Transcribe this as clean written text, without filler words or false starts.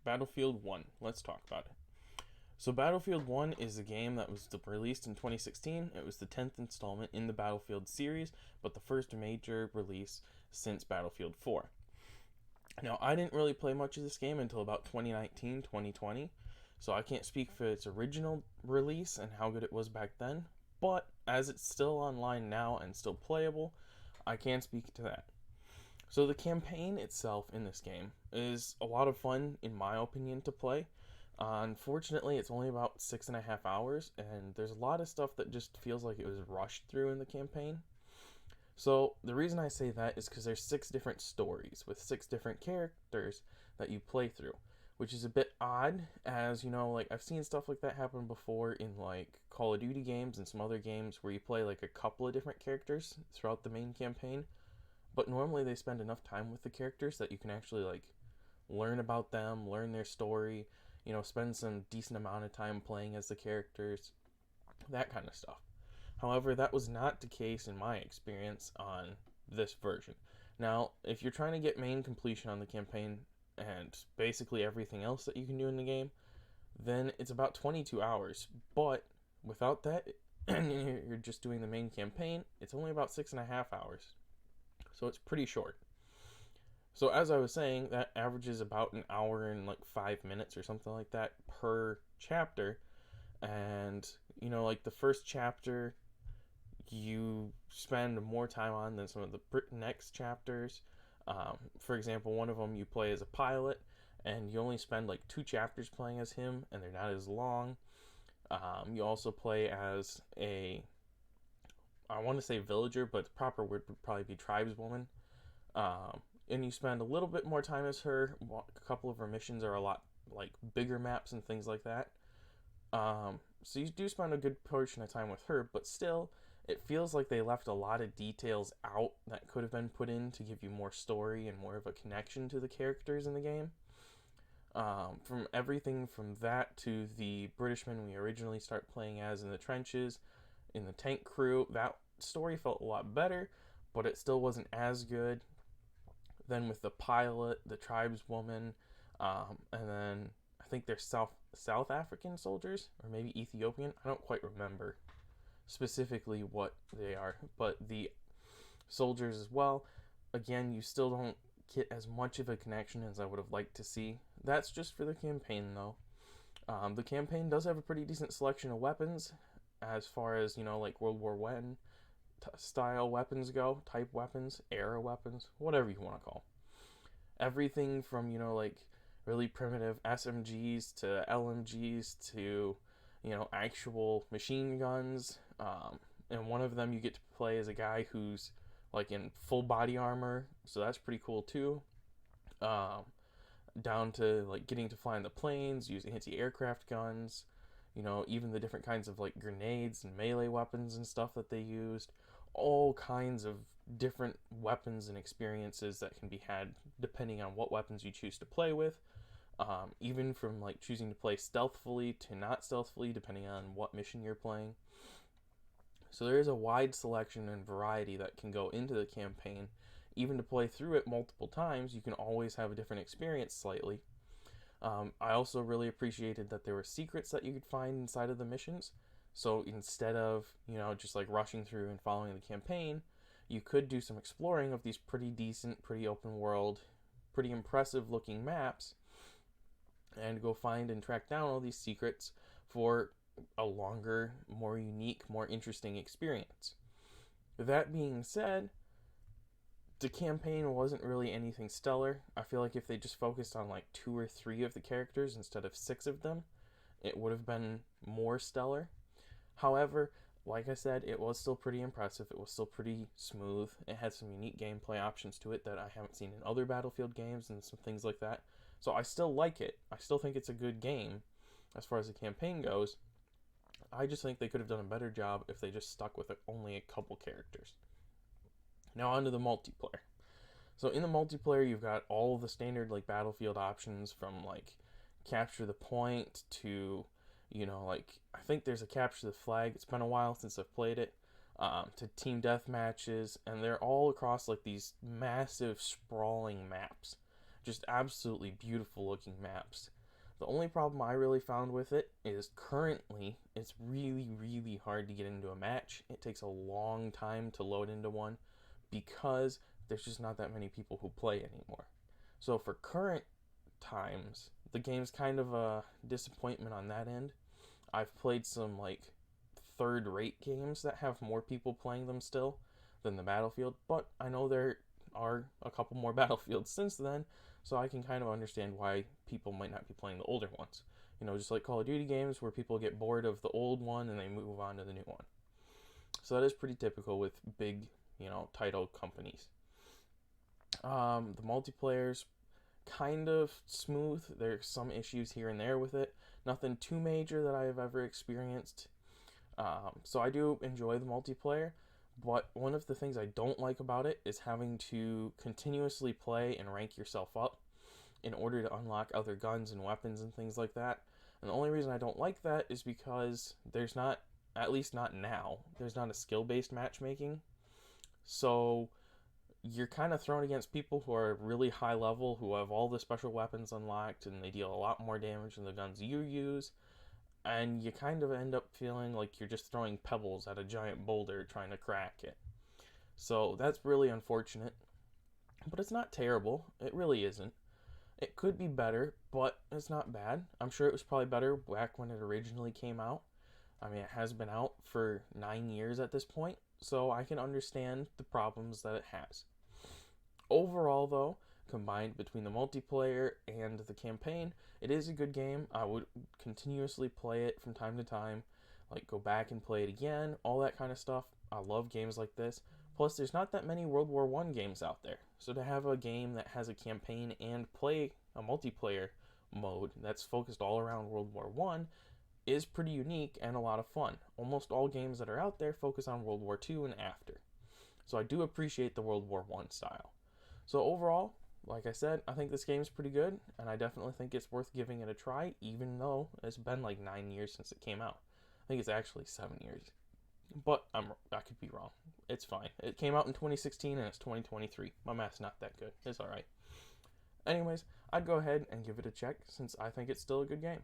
Battlefield 1. Let's talk about it. So, Battlefield 1 is a game that was released in 2016. It was the 10th installment in the Battlefield series, but the first major release since Battlefield 4. Now, I didn't really play much of this game until about 2019, 2020, so I can't speak for its original release and how good it was back then, but as it's still online now and still playable, I can speak to that. So the campaign itself in this game is a lot of fun, in my opinion, to play. Unfortunately, it's only about 6.5 hours, and there's a lot of stuff that just feels like it was rushed through in the campaign. So the reason I say that is because there's 6 different stories with 6 different characters that you play through, which is a bit odd, as like I've seen stuff like that happen before in like Call of Duty games and some other games where you play like a couple of different characters throughout the main campaign, but normally they spend enough time with the characters that you can actually like learn about them, learn their story, spend some decent amount of time playing as the characters, that kind of stuff. However, that was not the case in my experience on this version. Now, if you're trying to get main completion on the campaign and basically everything else that you can do in the game, then it's about 22 hours. But without that, and you're just doing the main campaign, it's only about 6.5 hours. So it's pretty short. So as I was saying, that averages about an hour and like 5 minutes or something like that per chapter. And like the first chapter, you spend more time on than some of the next chapters. For example, one of them you play as a pilot, and you only spend like 2 chapters playing as him, and they're not as long. You also play as I want to say villager, but the proper word would probably be tribeswoman. And you spend a little bit more time as her. A couple of her missions are a lot like bigger maps and things like that. So you do spend a good portion of time with her, but still, it feels like they left a lot of details out that could have been put in to give you more story and more of a connection to the characters in the game. From everything from that to the Britishman we originally start playing as in the trenches, in the tank crew, that story felt a lot better, but it still wasn't as good. Then with the pilot, the tribeswoman, and then I think they're South African soldiers or maybe Ethiopian. I don't quite remember specifically what they are, but the soldiers as well. Again, you still don't get as much of a connection as I would have liked to see. That's just for the campaign, though. The campaign does have a pretty decent selection of weapons, as far as like World War One style weapons go, type weapons, era weapons, whatever you want to call. Everything from like really primitive SMGs to LMGs to actual machine guns. And one of them you get to play as a guy who's like in full body armor, so that's pretty cool too. Um, Down to like getting to fly in the planes, use anti-aircraft guns, even the different kinds of like grenades and melee weapons and stuff that they used. All kinds of different weapons and experiences that can be had depending on what weapons you choose to play with. Even from like choosing to play stealthfully to not stealthfully, depending on what mission you're playing. So there is a wide selection and variety that can go into the campaign. Even to play through it multiple times, you can always have a different experience slightly. I also really appreciated that there were secrets that you could find inside of the missions. So instead of, just like rushing through and following the campaign, you could do some exploring of these pretty decent, pretty open world, pretty impressive looking maps and go find and track down all these secrets for a longer, more unique, more interesting experience. That being said, the campaign wasn't really anything stellar. I feel like if they just focused on like 2 or 3 of the characters instead of 6 of them, it would have been more stellar. However, like I said, it was still pretty impressive. It was still pretty smooth. It had some unique gameplay options to it that I haven't seen in other Battlefield games and some things like that. So I still like it. I still think it's a good game as far as the campaign goes. I just think they could have done a better job if they just stuck with only a couple characters. Now on to the multiplayer. So in the multiplayer, you've got all of the standard like Battlefield options from like capture the point to like I think there's a capture the flag. It's been a while since I've played it. To team death matches, and they're all across like these massive sprawling maps. Just absolutely beautiful looking maps. The only problem I really found with it is currently it's really, really hard to get into a match. It takes a long time to load into one because there's just not that many people who play anymore. So for current times, the game's kind of a disappointment on that end. I've played some like third rate games that have more people playing them still than the Battlefield, but I know there are a couple more Battlefields since then, so I can kind of understand why people might not be playing the older ones. You know, just like Call of Duty games where people get bored of the old one and they move on to the new one. So that is pretty typical with big, title companies. The multiplayer's kind of smooth. There's some issues here and there with it. Nothing too major that I have ever experienced. So I do enjoy the multiplayer, but one of the things I don't like about it is having to continuously play and rank yourself up in order to unlock other guns and weapons and things like that. And the only reason I don't like that is because there's not, at least not now, there's not a skill-based matchmaking. So you're kind of thrown against people who are really high level, who have all the special weapons unlocked, and they deal a lot more damage than the guns you use. And you kind of end up feeling like you're just throwing pebbles at a giant boulder trying to crack it. So that's really unfortunate. But it's not terrible. It really isn't. It could be better, but it's not bad. I'm sure it was probably better back when it originally came out. I mean, it has been out for 9 years at this point, so I can understand the problems that it has. Overall, though, combined between the multiplayer and the campaign, it is a good game. I would continuously play it from time to time, like go back and play it again, all that kind of stuff. I love games like this. Plus, there's not that many World War I games out there. So to have a game that has a campaign and play a multiplayer mode that's focused all around World War I is pretty unique and a lot of fun. Almost all games that are out there focus on World War II and after. So I do appreciate the World War I style. So overall, like I said, I think this game's pretty good, and I definitely think it's worth giving it a try, even though it's been like 9 years since it came out. I think it's actually 7 years. But I could be wrong. It's fine. It came out in 2016 and it's 2023. My math's not that good. It's alright. Anyways, I'd go ahead and give it a check since I think it's still a good game.